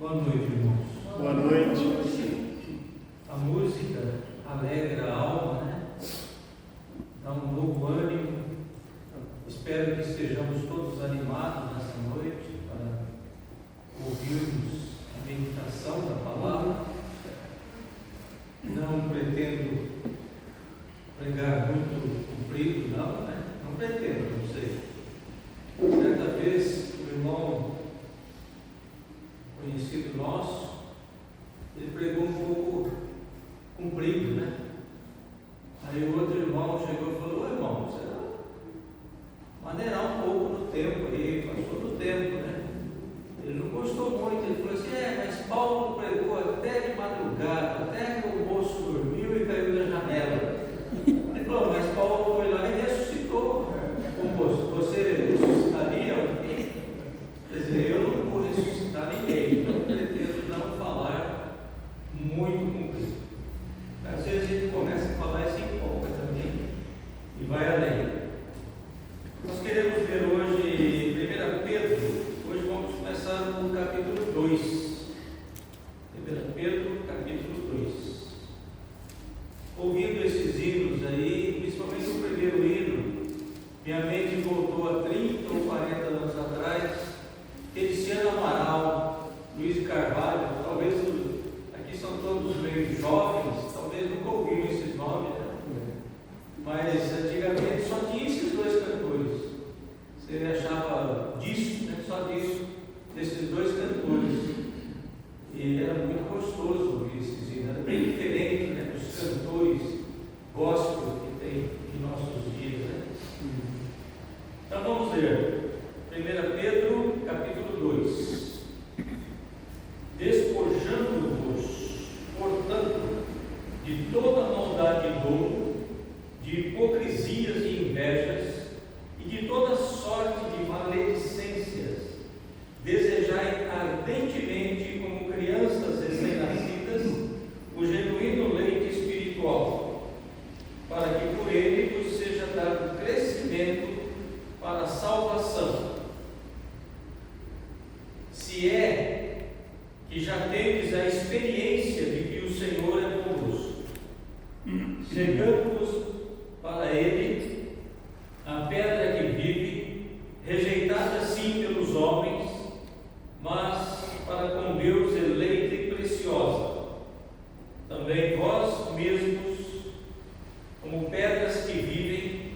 Boa noite, irmãos. Boa noite. A música alegra a alma, né? Dá um novo ânimo. Espero que estejamos todos animados nessa noite para ouvirmos a meditação da palavra. Não pretendo pregar muito comprido, não, né? Não pretendo, não sei. Certa vez, o irmão conhecido nosso, ele pregou um pouco comprido, né? Aí o outro irmão chegou e falou: ô irmão, você vai maneirar um pouco no tempo aí, passou do tempo, né? Ele não gostou muito, ele falou assim: mas Paulo pregou até de madrugada, até que o moço dormiu e caiu na janela. Ele falou: mas Paulo foi lá e ressuscitou. Ô moço, você ressuscitaria alguém? Quer dizer, eu não vou ressuscitar ninguém, então pretendo não falar muito comprido. Às vezes a gente começa a falar e se empolga também e vai além. Nós queremos ver hoje 1 Pedro. Hoje vamos começar no capítulo 2. 1 Pedro, capítulo 2. Ouvindo esses hinos aí, principalmente o primeiro hino, minha mente voltou a 30 ou 40 anos atrás. Feliciano Amaral, Luiz Carvalho, talvez aqui são todos meio jovens, talvez nunca ouviram esses nomes, né? Mas antigamente só tinha esses dois cantores. Você achava disso, né? Só disso, desses dois cantores. E era muito gostoso ouvir esses hinos, era bem diferente, né, dos cantores gospel que tem em nossos dias, né? Então vamos ler 1 Pedro capítulo 2. Despojando-vos, portanto, de toda maldade e dolo, de hipocrisias e invejas, e de toda sorte de maledicências, desejai ardentemente, como crianças recém-nascidas, o genuíno leite espiritual, para que por ele vos seja dado crescimento para a salvação. Se é que já tendes a experiência de que o Senhor é convosco, chegando-vos para ele a pedra que vive, rejeitada sim pelos homens, mas para com Deus eleita e preciosa. Também vós mesmos, como pedras que vivem,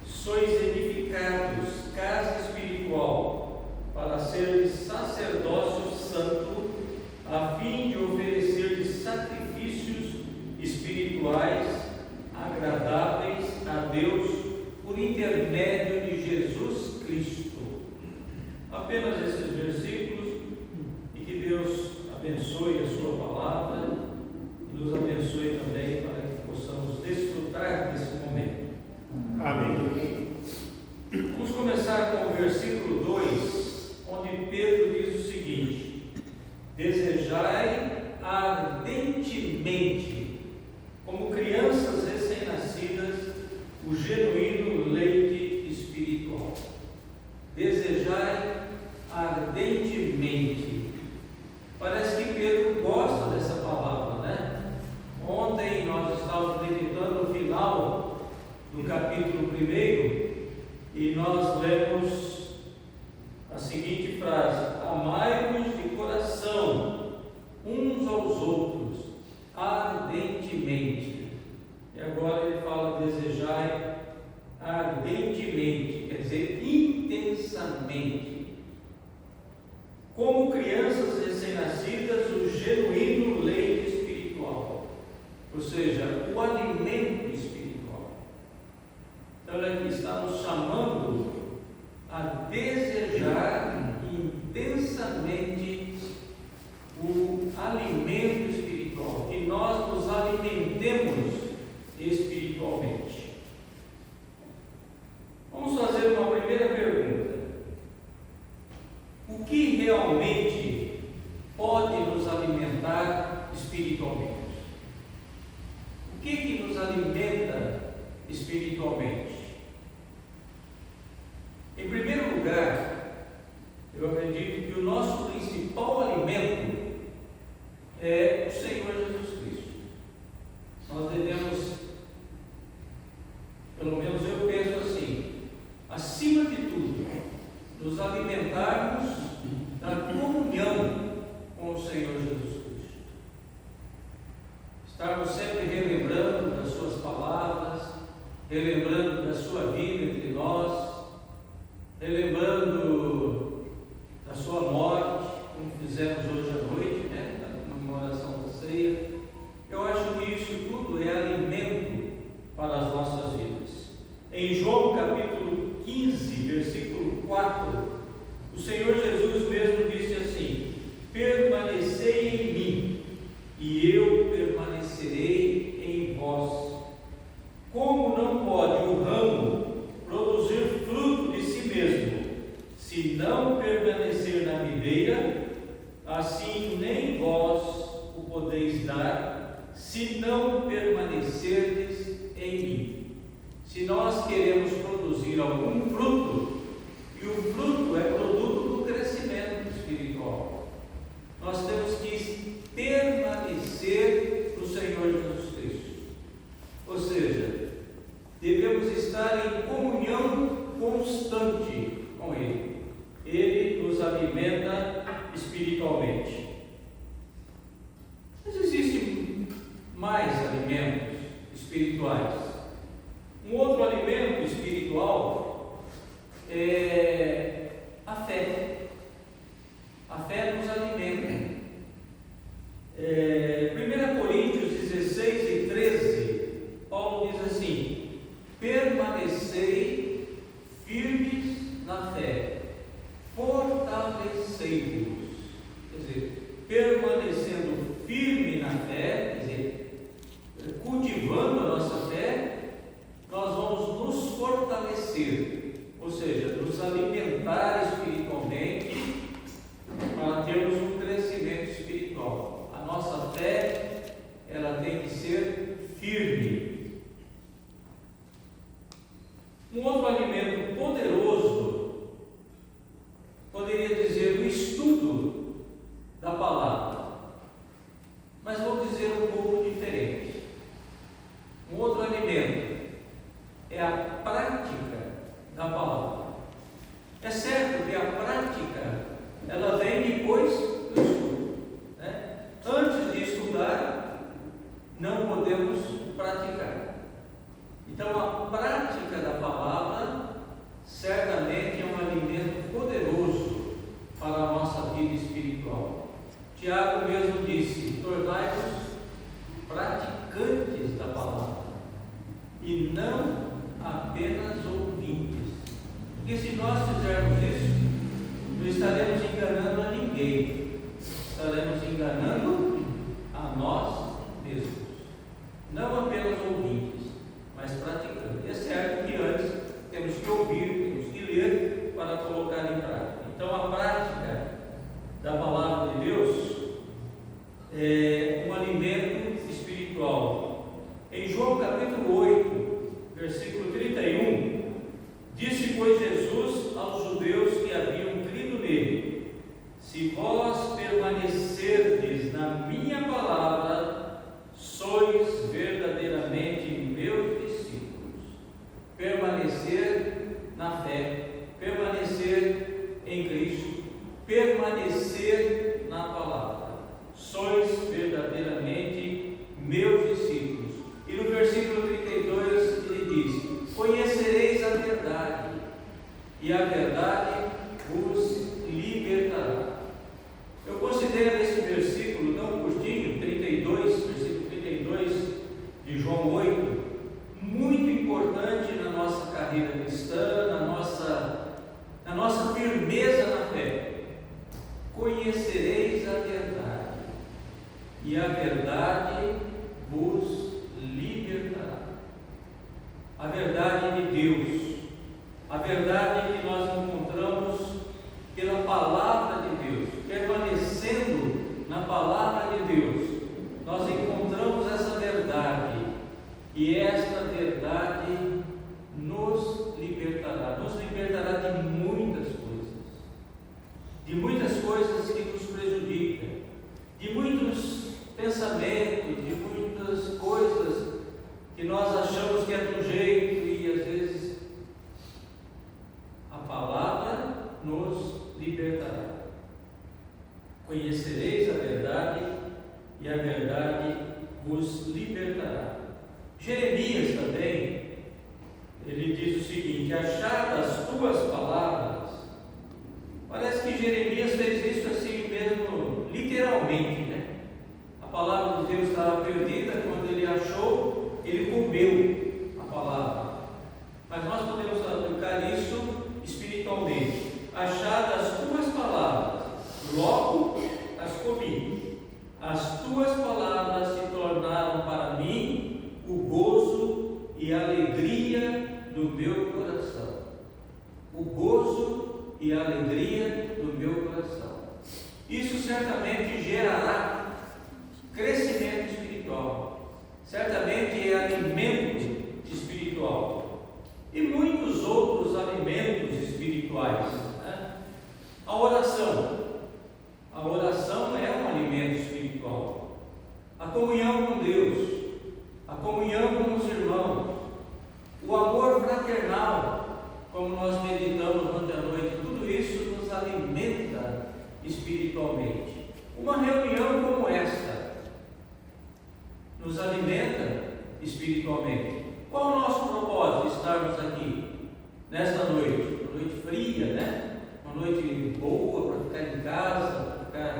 sois edificados, casa espiritual, para seres sacerdócio santo, a fim de oferecer sacrifícios espirituais agradáveis a Deus por intermédio de Jesus Cristo. Apenas esses versículos, e que Deus abençoe a sua palavra e nos abençoe também para que possamos desfrutar desse momento. Amém. Vamos começar com o versículo 2, onde Pedro diz o seguinte: desejai ardentemente, como crianças recém-nascidas, o genuíno leite espiritual. Desejai ardentemente. Parece que Pedro gosta dessa palavra, né? Ontem nós estávamos meditando no final do capítulo 1 e nós lemos a seguinte frase: amai-vos de coração uns aos outros ardentemente. E agora ele fala desejai ardentemente, quer dizer intensamente, como crianças recém-nascidas, o genuíno leite espiritual, ou seja, o alimento espiritual. Então ele está nos chamando a desejar intensamente o alimento espiritual, que nós nos alimentemos espiritualmente. Vamos fazer uma primeira pergunta: o que realmente pode nos alimentar espiritualmente? O que nos alimenta espiritualmente? Em primeiro lugar, eu acredito que o nosso principal alimento Senhor Jesus mesmo disse assim: permanecei em mim, e eu permanecerei em vós. Como não pode o ramo produzir fruto de si mesmo, se não permanecer na videira, assim nem vós o podeis dar, se não permanecerdes em mim. Se nós queremos produzir algum fruto, e o fruto é produto do crescimento espiritual, nós temos que permanecer no Senhor Jesus Cristo. Ou seja, devemos estar em comunhão constante com Ele. Ele nos alimenta espiritualmente. Mas existem mais alimentos espirituais. Um outro alimento espiritual é a fé. A fé nos alimenta. 1 Coríntios 16 e 13, Paulo diz assim: permanecei firmes na fé, fortalecei-vos. Quer dizer, permanecendo firme na fé, quer dizer, cultivando a nossa fé, nós vamos nos fortalecer, ou seja, nos alimentar espiritualmente para termos um crescimento espiritual. A nossa fé, ela tem que ser firme. Um outro alimento poderoso, poderia dizer o estudo da palavra, mas vou dizer um pouco diferente. Um outro alimento é a prática da palavra. É certo que a prática, ela vem depois do estudo, né? Antes de estudar, não podemos praticar. Então, a prática da palavra certamente é um alimento poderoso para a nossa vida espiritual. Tiago mesmo disse: tornai-vos praticantes da palavra e não apenas ouvintes. Porque se nós fizermos isso, não estaremos enganando a ninguém, estaremos enganando a nós mesmos. Não apenas ouvintes, mas praticando. É certo que antes temos que ouvir, temos que ler para colocar em prática. Então, a prática da palavra de Deus é um alimento espiritual. Em João capítulo 8, versículo 31, disse, pois, Jesus aos judeus que haviam crido nele: se vós permanecerdes na minha palavra, sois verdadeiramente meus discípulos. Permanecer na fé, permanecer em Cristo, permanecer na palavra. Sois verdadeiramente meus discípulos. E no versículo 32 ele diz: conhecereis a verdade, e a verdade vos libertará. Eu considero esse versículo tão curtinho, 32, versículo 32 de João 8, muito importante na nossa carreira cristã, na nossa firmeza na fé. Conhecereis a verdade, e a verdade vos libertará. A verdade de Deus, a verdade que nós encontramos pela palavra de Deus, permanecendo na palavra de Deus, nós encontramos essa verdade, e esta verdade nos libertará de muitas coisas que nos prejudicam, de muitos pensamentos, de muitas coisas que nós achamos que é de um jeito e às vezes a palavra nos libertará. Conhecereis a verdade e a verdade vos libertará. Jeremias também, ele diz o seguinte: achadas as tuas palavras. Parece que Jeremias fez isso assim mesmo, literalmente, né? A palavra de Deus estava perdida, quando ele achou, ele comeu a palavra. Mas nós podemos aplicar isso espiritualmente. Achadas as tuas as tuas palavras se tornaram para mim o gozo e a alegria do meu coração. O gozo e a alegria do meu coração. Isso certamente gerará crescimento espiritual, certamente é alimento espiritual e muitos outros alimentos espirituais, né? A oração é um alimento espiritual. A comunhão com Deus, a comunhão com os irmãos, o amor fraternal, como nós meditamos ontem à noite, tudo isso nos alimenta espiritualmente. Uma reunião como esta nos alimenta espiritualmente. Qual o nosso propósito de estarmos aqui nesta noite? Uma noite fria, né? Uma noite boa para ficar em casa, para ficar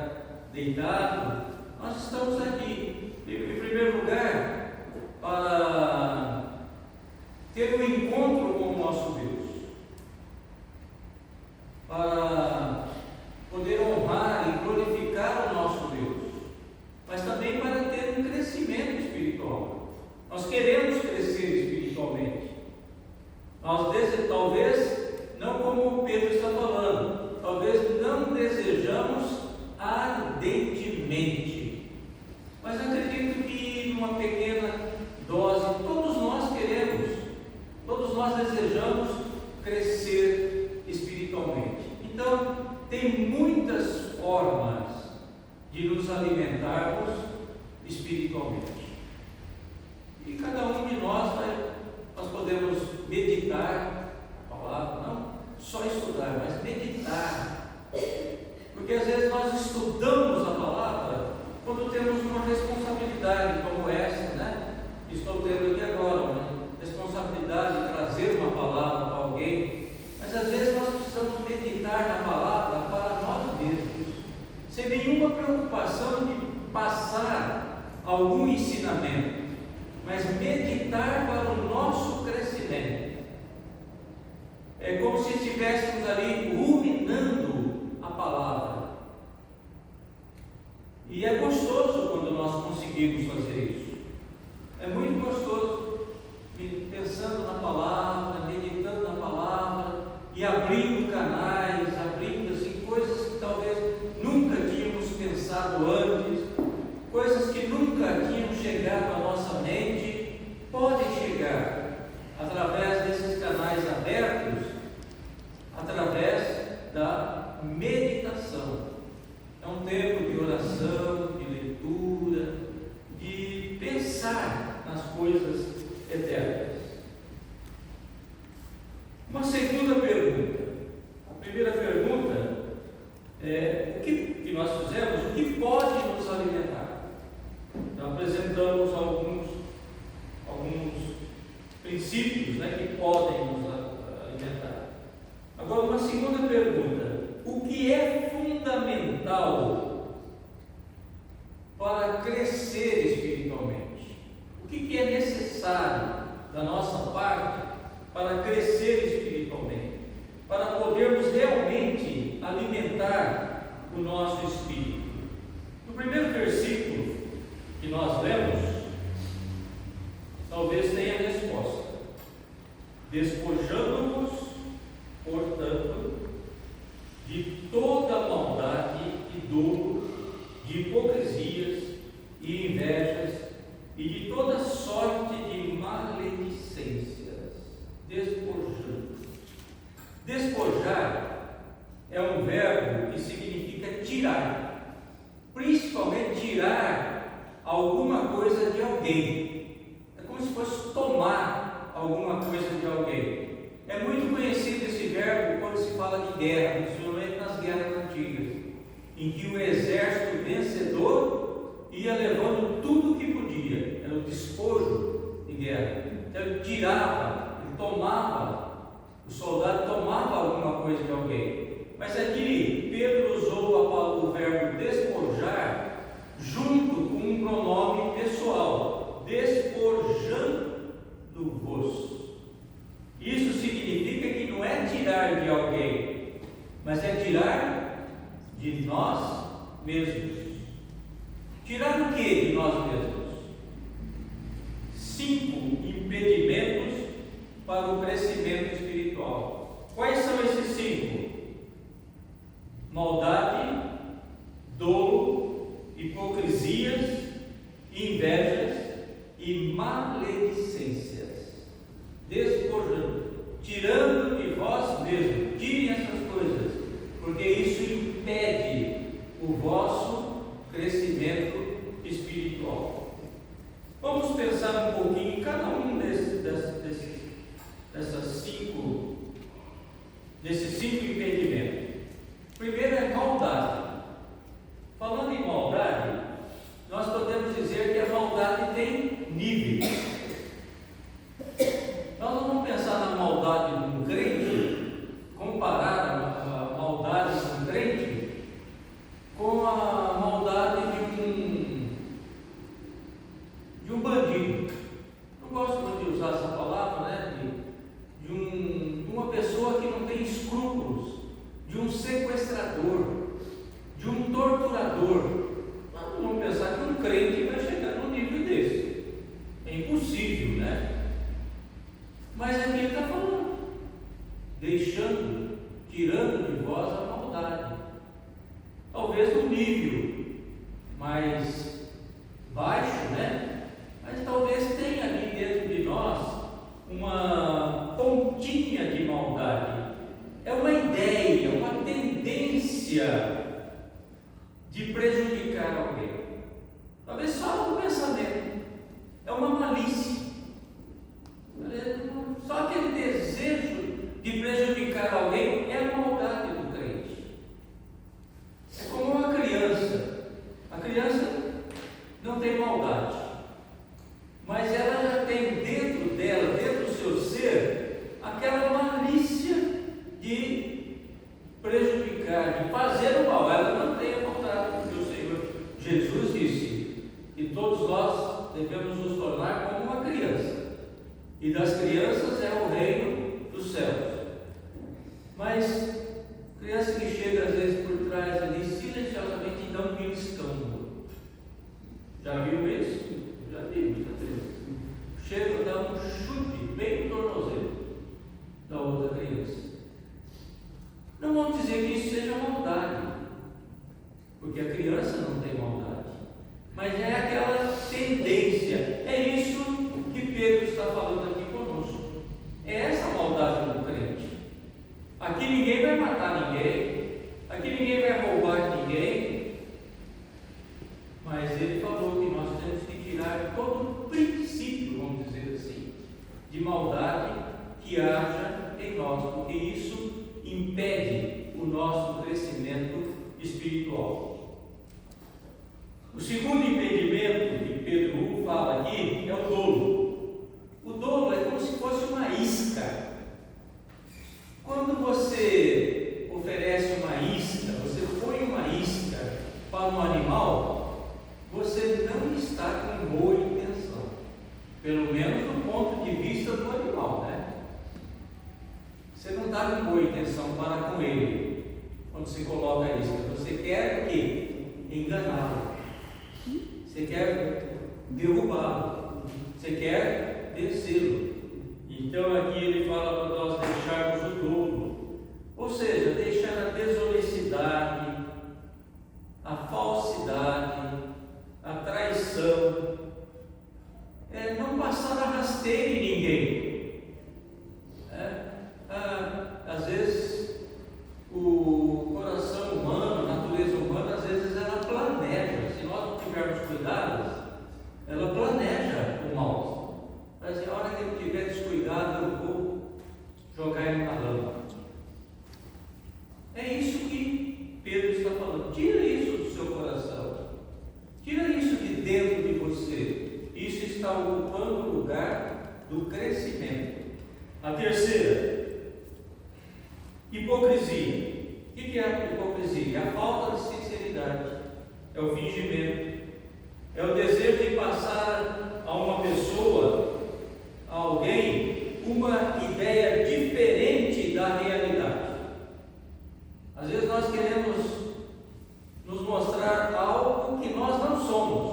deitado. Nós estamos aqui, em primeiro lugar, para ter um encontro com o nosso Deus, para poder honrar e glorificar o nosso Deus, mas também para ter um crescimento espiritual. Nós queremos crescer espiritualmente. Nós talvez, não como o Pedro está falando, talvez não desejamos ardentemente, mas acredito que numa pequena dose, todos nós queremos, todos nós desejamos crescer espiritualmente. Então, tem muitas formas de nos alimentarmos espiritualmente. E cada um de nós podemos meditar a palavra, não só estudar, mas meditar. Porque às vezes nós estudamos a palavra quando temos uma responsabilidade como essa, né? Estou tendo aqui agora, uma responsabilidade de trazer uma palavra para alguém. Mas às vezes nós precisamos meditar na palavra para nós mesmos, sem nenhuma preocupação de passar algum ensinamento, mas meditar para o nosso crescimento. É como se estivéssemos ali ruminando a palavra. E é gostoso quando nós conseguimos fazer isso. É muito gostoso, pensando na palavra, meditando na palavra e abrindo canais, abrindo assim, coisas que talvez nunca tínhamos pensado antes, coisas que nunca tinham chegado à nossa mente, podem chegar através desses canais abertos, através da meditação. É um tempo de oração, de leitura, de pensar nas coisas eternas. Uma segunda pergunta. A primeira pergunta é: o que nós fizemos? O que pode nos alimentar? Nós apresentamos alguns princípios, né, que podem nos alimentar. Agora, uma segunda pergunta: o que é fundamental para crescer espiritualmente? O que é necessário da nossa parte para crescer espiritualmente, para podermos realmente alimentar o nosso espírito? No primeiro versículo que nós lemos, talvez tenha a resposta: despojando-vos, portanto, de toda maldade e dolo, de hipocrisias e invejas e de toda sorte de maledicências. Despojando. Despojar é um verbo que significa tirar, principalmente tirar alguma coisa de alguém. É como se fosse tomar alguma coisa de alguém. É muito conhecido esse verbo quando se fala de guerra, principalmente nas guerras antigas, em que o exército vencedor ia levando tudo o que podia, era o despojo de guerra. Então ele tirava, ele tomava, o soldado tomava alguma coisa de alguém. Mas aqui Pedro usou o verbo despojar junto com um pronome pessoal: despojando-vos. Isso significa que não é tirar de alguém, mas é tirar de nós mesmos. Tirar o que de nós mesmos? 5 impedimentos para o crescimento espiritual. Quais são esses 5? Maldade, dolo, hipocrisias, invejas e maledicências. Despojando, tirando de vós mesmos. Tirem essas coisas, porque isso impede o vosso crescimento espiritual. Vamos pensar um pouquinho em cada um desses 5 impedimentos. Primeiro é maldade. Falando em maldade, nós podemos dizer que a maldade tem níveis. Nós não vamos pensar na maldade de um crente, comparar a maldade de um crente com a maldade de um bandido. Não gosto muito de usar essa palavra, né? De uma pessoa que não tem escrúpulos, de um sequestrador, de um torturador. Nós não vamos pensar que um crente vai chegar num nível desse. É impossível, né? Mas aqui ele está falando, tirando de vós a maldade. Talvez num nível mais baixo, né? Mas talvez tenha ali dentro de nós uma pontinha de maldade. É uma ideia, uma tendência de prejudicar alguém. Talvez só um pensamento. É uma malícia. Só aquele desejo de prejudicar alguém é a maldade do crente. É como uma criança. A criança não tem maldade, mas ela já tem dentro dela, dentro do seu ser, aquela malícia de prejudicar, de fazer o mal. Ela não tem a maldade, porque o Senhor Jesus disse que todos nós devemos nos tornar como uma criança, e das crianças é o reino dos céus. Mas criança que chega às vezes por trás ali, silenciosamente dá um beliscão. Já viu isso? Já vi muitas vezes. Chega a dar um chute bem no tornozelo da outra criança. Não vamos dizer que isso seja maldade, porque a criança não tem maldade, mas é aquela tendência. É isso que Pedro está falando aqui conosco. É essa maldade do crente. Aqui ninguém vai matar ninguém, aqui ninguém vai roubar ninguém, mas ele falou que nós temos que tirar todo o princípio, vamos dizer assim, de maldade que haja em nós, porque isso impede o nosso crescimento espiritual. O segundo impedimento que Pedro fala aqui é o dolo. O dolo é como se fosse uma isca. Quando você oferece uma isca, você põe uma isca para um animal, você não está com boa intenção, pelo menos do ponto de vista do animal, né? Você não está com boa intenção para com ele, quando você coloca a isca. Você quer o quê? Enganá-lo. Você quer derrubá-lo. Você quer vencê-lo. Então aqui ele fala para nós deixarmos o dolo, ou seja, deixar a desonestidade, a falsidade, a traição, não passar a rasteira em ninguém. Às vezes o coração humano, a natureza humana, às vezes ela planeja. Se nós não tivermos cuidado, ela planeja o mal. Mas a hora que ele tiver descuidado, eu vou jogar ele na lama. É isso que Pedro está falando. Tira isso do seu coração. Tira isso de dentro de você. Isso está ocupando o lugar do crescimento. A terceira, hipocrisia. O que é a hipocrisia? É a falta de sinceridade. É o fingimento. É o desejo de passar a uma pessoa, a alguém, uma ideia diferente da realidade. Às vezes nós queremos nos mostrar algo que nós não somos.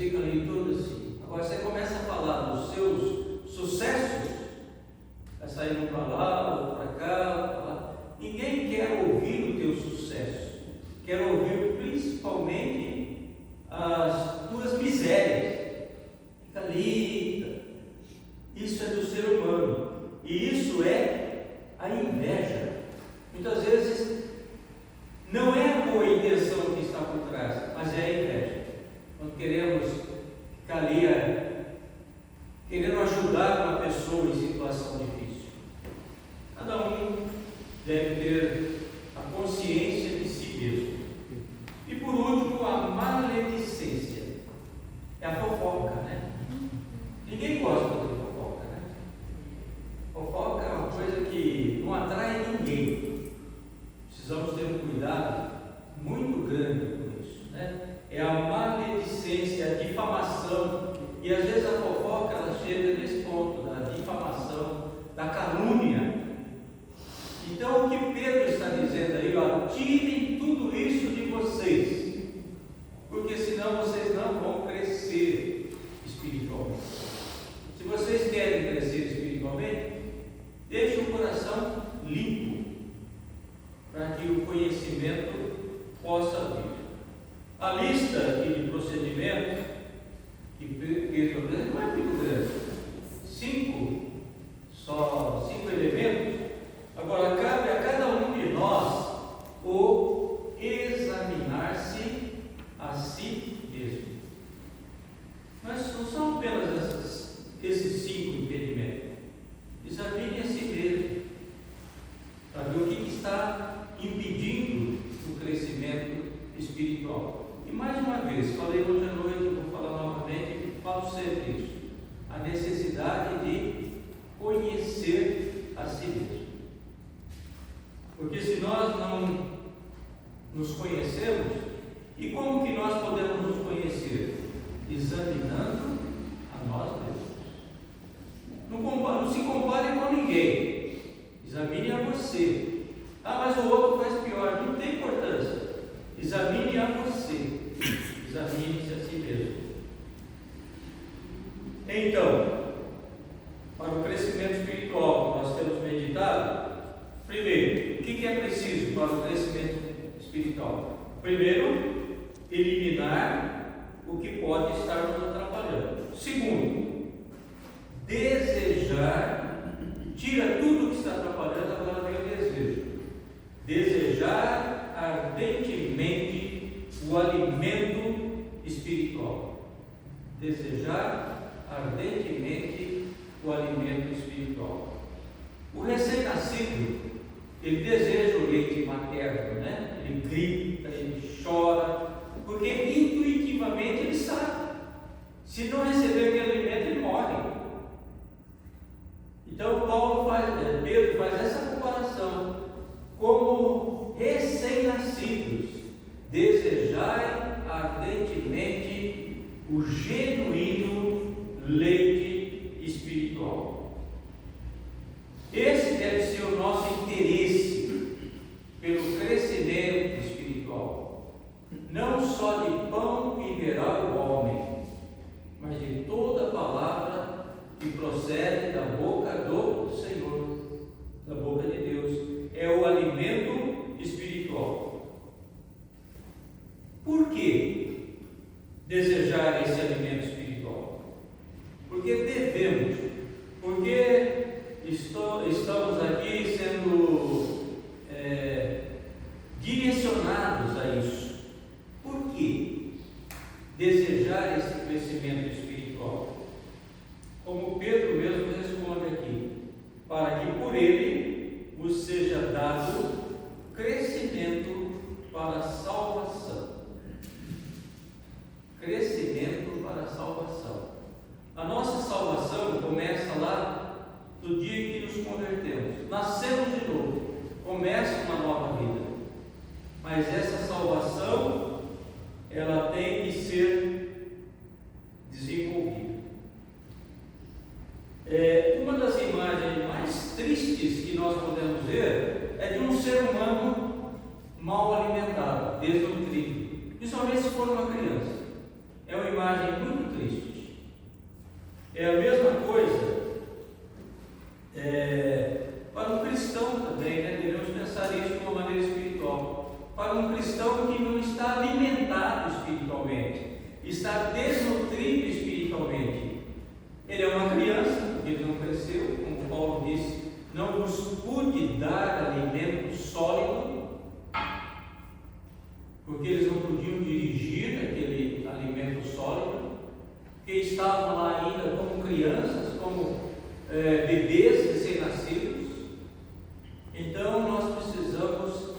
ficam ali todas assim. Agora você começa a falar dos seus sucessos, vai saindo para lá, ou para cá, para lá. Ninguém quer ouvir o teu sucesso, quer ouvir principalmente as tuas misérias. Fica ali, isso é do ser humano, e isso é a inveja. Muitas vezes não é a boa intenção que está por trás, mas é a inveja. Quando queremos ficar ali querendo ajudar uma pessoa em situação difícil. Cada um deve ter a consciência de si mesmo. E por último, a maledicência. É a fofoca, né? Ninguém gosta de fofoca, né? Fofoca é uma coisa que não atrai ninguém. Precisamos ter um cuidado muito grande com isso, né? É a maledicência, a difamação. E às vezes a fofoca ela chega nesse ponto da difamação, da calúnia. Então o que Pedro está dizendo aí, ó, tirem tudo isso de vocês, porque senão vocês não vão crescer espiritualmente. Se vocês querem crescer espiritualmente, deixe o coração limpo, para que o conhecimento possa vir. A lista aqui de procedimentos que Pedro não é muito grande, 5 elementos. Agora cabe a cada um de nós o examinar-se a si mesmo. Mas não são apenas esses 5 impedimentos. Examine a si mesmo, para ver o que está impedindo o crescimento espiritual. E mais uma vez, falei hoje à noite, vou falar novamente, falo sempre isso: a necessidade de conhecer a si mesmo. Porque se nós não nos conhecemos, e como que nós podemos nos conhecer? Examinando a nós mesmos. Não se compare com ninguém, examine a você. Ah, mas o outro faz pior, não tem importância. Examine a você, examine-se a si mesmo. Então, para o crescimento espiritual que nós temos meditado, primeiro, o que é preciso para o crescimento espiritual? Primeiro, eliminar o que pode estar nos atrapalhando. Segundo, desejar, tira tudo que está atrapalhando, agora vem o desejo. Desejar ardentemente o alimento espiritual. Desejar ardentemente o alimento espiritual. O recém-nascido, ele deseja o leite materno, né? Ele grita, ele chora, porque intuitivamente ele sabe, se não receber aquele alimento, ele morre. Então Pedro faz essa comparação, como recém-nascidos, desejai ardentemente o genuíno leite espiritual. Esse deve ser o nosso interesse pelo crescimento espiritual. Não só de pão viverá o homem, mas de toda palavra que procede da boca do Senhor, da boca de Deus. É o alimento espiritual. Por que desejar esse alimento espiritual? Porque devemos, porque estamos aqui sendo direcionados a isso. Por que desejar esse crescimento espiritual? Como Pedro mesmo responde aqui: para que por ele vos seja dado crescimento para a salvação. Crescimento para a salvação. A nossa salvação começa lá do dia em que nos convertemos. Nascemos de novo, começa uma nova vida. Mas essa salvação, ela tem que ser desenvolvida. Uma das imagens mais tristes que nós podemos ver é de um ser humano mal alimentado, desnutrido, principalmente se for uma criança. É uma imagem mensagem muito triste. É a mesma coisa para um cristão também, né? Devemos pensar isso de uma maneira espiritual. Para um cristão que não está alimentado espiritualmente, está desnutrido espiritualmente. Ele é uma criança, porque ele não cresceu, como Paulo disse, não vos pude dar alimento sólido, porque eles não podiam dirigir aquele alimento sólido, porque estavam lá ainda como crianças, como bebês recém-nascidos. Então nós precisamos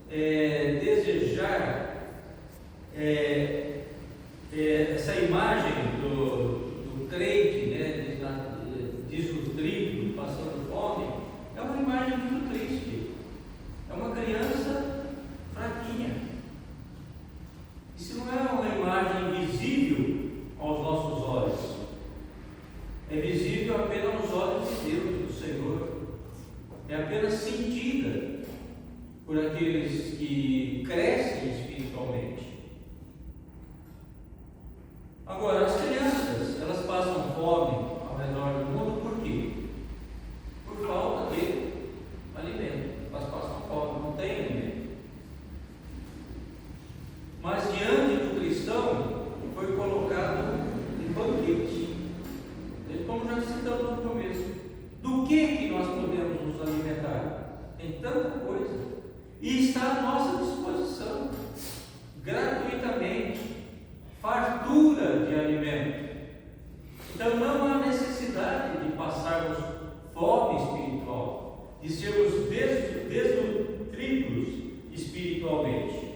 desejar essa imagem do crente, né, desnutrido, passando fome, é uma imagem muito triste. É uma criança fraquinha. Isso não é uma imagem visível aos nossos olhos, é visível apenas aos olhos de Deus, do Senhor, é apenas sentida por aqueles que crescem espiritualmente. Agora, as crianças, elas passam fome ao redor do mundo por quê? Por falta de alimento. Elas passam fome, não tem alimento. Mas diante do cristão foi colocado em banquete. Como já citamos no começo, do que nós podemos nos alimentar? Tem tanta coisa, e está à nossa disposição, gratuitamente, fartura de alimento. Então não há necessidade de passarmos fome espiritual, de sermos desnutridos espiritualmente.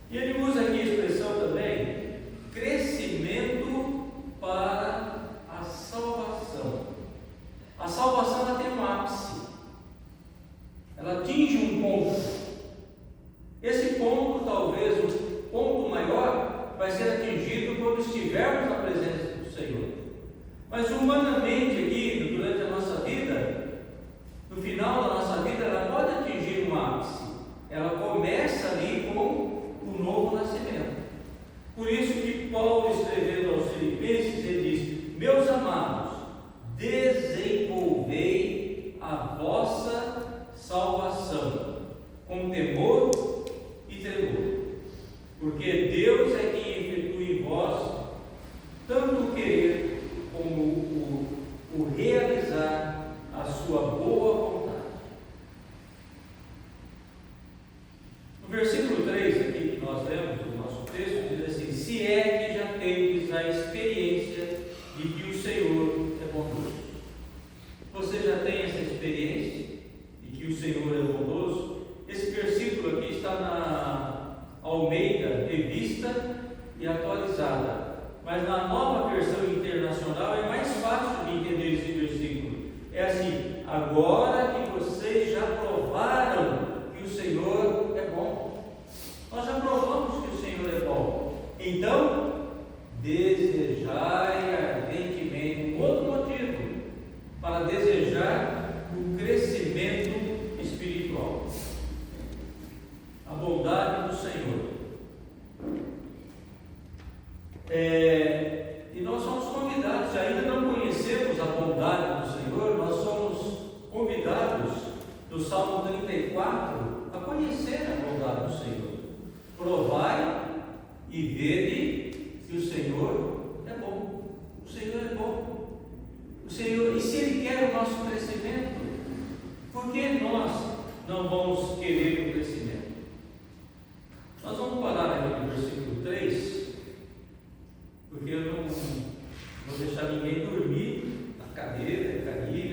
E ele usa aqui a expressão também, crescimento para a salvação. A salvação, ela tem um ápice, ela atinge um ponto. Esse ponto, talvez o ponto maior, vai ser atingido quando estivermos na presença do Senhor. Mas humanamente aqui, durante a nossa vida, no final da nossa vida, ela pode atingir um ápice. Ela começa ali com o novo nascimento. Por isso que Paulo, escrevendo aos Filipenses, ele diz: meus amados, desenvolvei a vossa salvação com temor e tremor, porque Deus é quem efetua em vós tanto o querer como o realizar a sua boa vontade. No versículo 3 aqui que nós lemos do nosso texto, diz assim: se é que já tendes a experiência de que o Senhor é bondoso. Você já tem essa experiência de que o Senhor é bondoso? Esse versículo aqui está na Almeida, revista e atualizada, mas na nova versão internacional é mais fácil de entender esse versículo. É assim: agora que vocês já provaram que o Senhor é bom. Nós já provamos que o Senhor é bom. Então, desejai ardentemente, um outro motivo para desejar o crescimento espiritual, a bondade do Senhor. E nós somos convidados, se ainda não conhecemos a bondade do Senhor, nós somos convidados no Salmo 34 a conhecer a bondade do Senhor. Provai e vede que o Senhor é bom. O Senhor é bom. O Senhor, e se Ele quer o nosso crescimento, por que nós não vamos querer o crescimento? Nós vamos parar aqui no versículo 3, porque eu não vou deixar ninguém dormir na cadeira, cair,